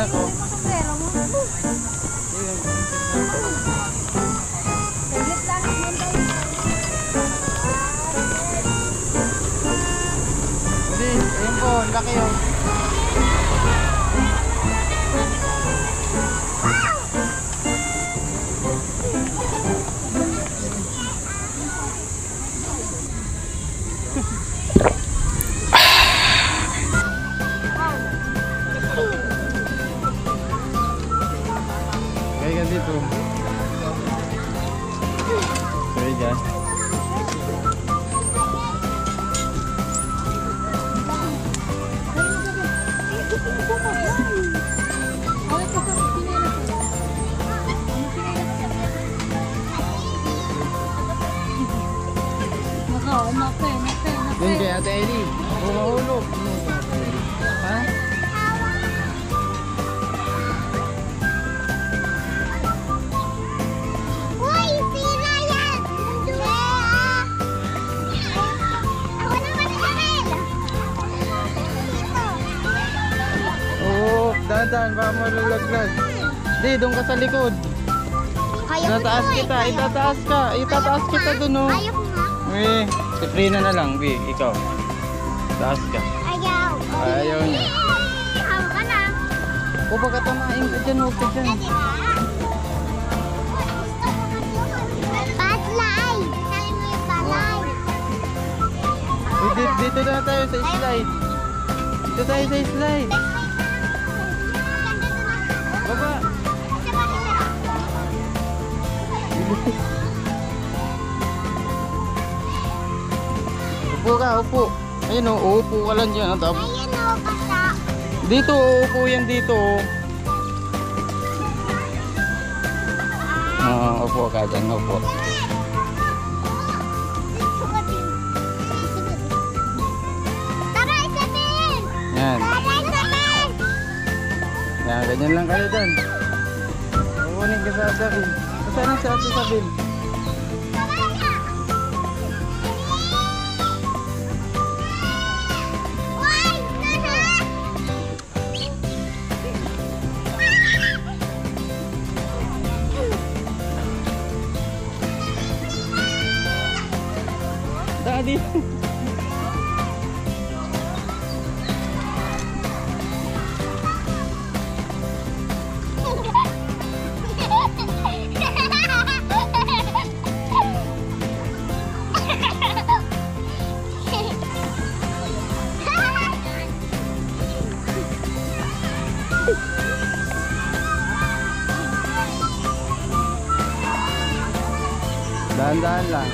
Ako. Hindi, ayun po, laki yun. Dito. Sorry dyan. Doon kay Ate Ellie. Humahulog. Ha? Dahan, baka malulaglag. Di, doon ka sa likod. Itataas kita, itataas ka. Itataas kita doon, oh. Ayaw ko nga. Eh, si Frina na lang, Bi. Ikaw. Taas ka. Ayaw. Ayaw niya. Hawa ka na. O, baka tamain ka dyan, huwag ka dyan. Patlay. Sabi mo yung patlay. Dito na tayo sa slide. Dito tayo sa slide. Baba. Upo ka, upo. Ayun o, uupo ka lang dyan. Ayun o, basta. Dito, uupo yan dito. Upo ka dyan, upo. Tara, Isabel! Yan. Tara, Isabel! Yan, ganyan lang kayo dyan. Upunin ka sa Sabil. Saan ang sa Ate Sabil? Daddy. Dahan-dahan lang.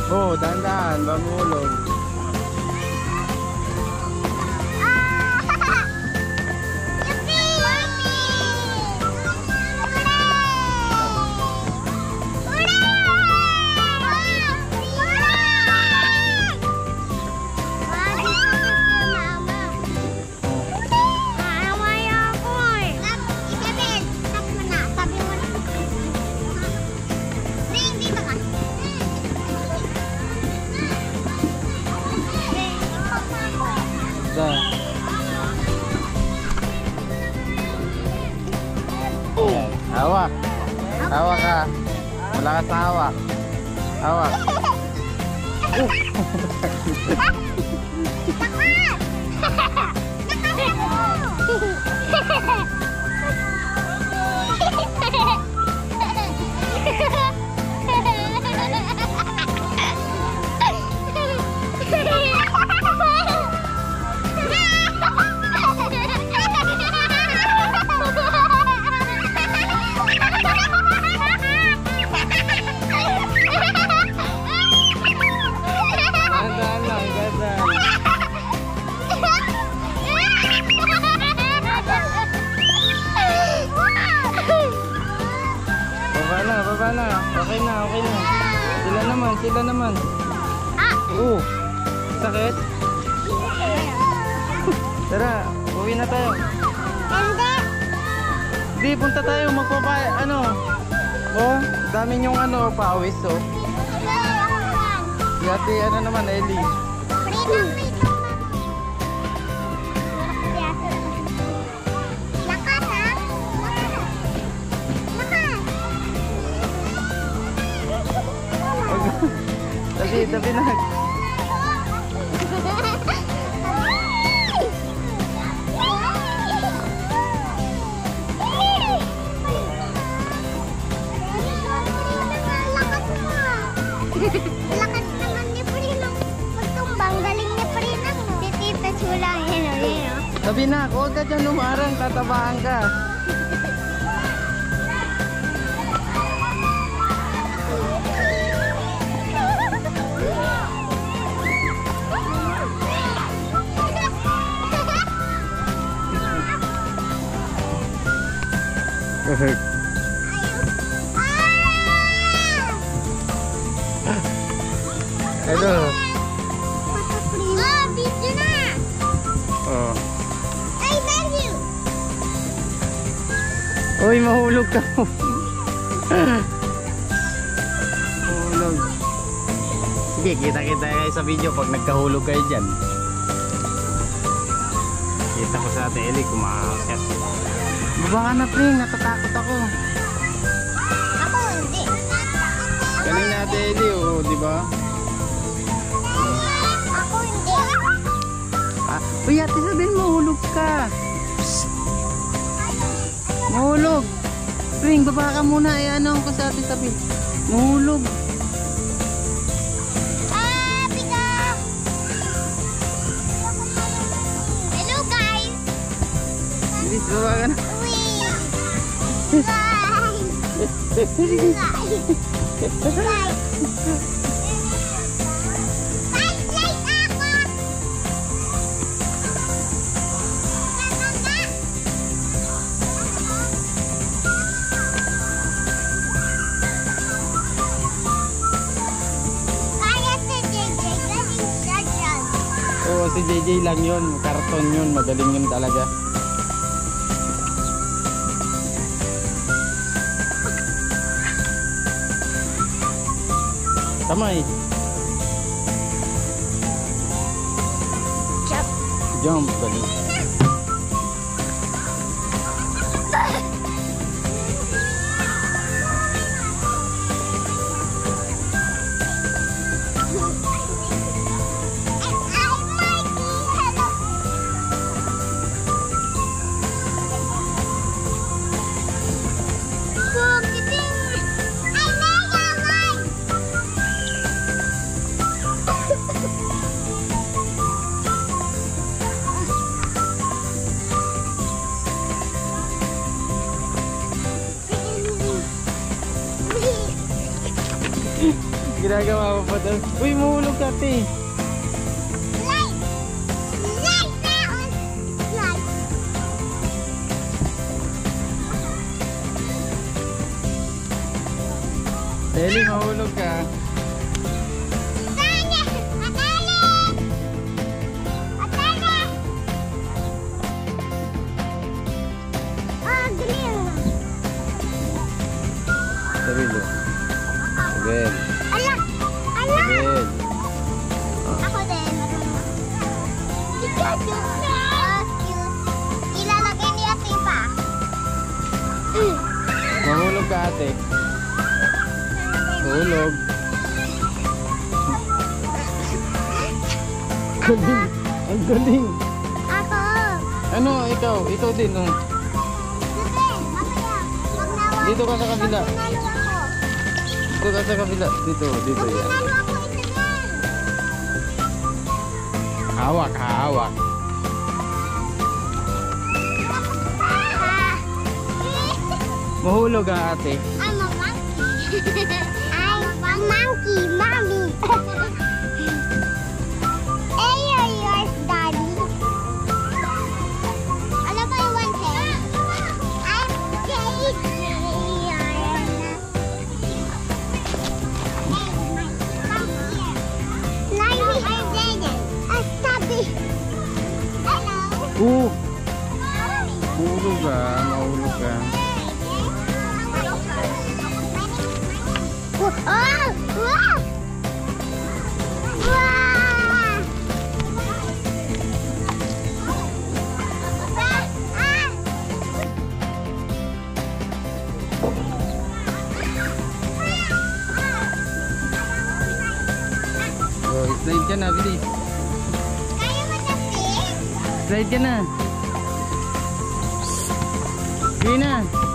Oh, dahan-dahan, mamulog. Hawak ka. Malakas na hawak. Hawak. Baba na. Okay na, okay na. Sila naman. Oo. Sakit? Tara, uwi na tayo. Hindi, punta tayo. Magpapaya, ano? Oh, dami yung ano, pawis, oh. Si ate, ano naman, Ellie. Tabi na. Lakas naman ni Prino. Magtumbang, galing ni Prino. Si Tita Chula, yun. Tabi na, huwag ka dyan lumarang, tatabaan ka. Perfect. Ito. Video na. Oh. I love you. Uy, mahulog ka. Mahulog. Sige, kita-kita kayo sa video pag nagkahulog kayo dyan. Kita ko sa ate Ellie kumakit. Baba ka na, Pring. Natatakot ako. Ako hindi. Galing na ate Ellie, oh, di ba? Ako hindi. Uy, ate, sabihin mahulog ka. Psst. Mahulog. Pring, baba ka muna. Ano ko sa ate sabi. Mahulog. Pika. Hello guys. Bilis, baba ka na. Oo, si JJ lang yun. Karton yun. Magaling yun talaga. Tamay. Jump. Galing. Ginagawa mo pa doon. Uy, mahulog ka, te. Ellie, mahulog ka. Sarilo. Again. Ala! Again. Ako din. Ilalagay ni ate pa. Mahulog ka, ate. Hulog. Galing. Ang galing. Ako. Ano, ikaw? Ikaw din, oh. Dito ka sa kabila. Dito ka sa kabila. Dito, dito yan. Hawak, hawak. Mahulog ang ate. I'm a monkey. I'm a monkey, mommy. Hey, you're yours, daddy. Ano ba yung one thing? I'm Daisy. I'm Jaden. I'm Stubby. Hello. Mahulog ka, mahulog ka. Oh! Wow! Wow! Oh, slide ka na, bilis. Kaya mo na, Slide ka na. Sige na.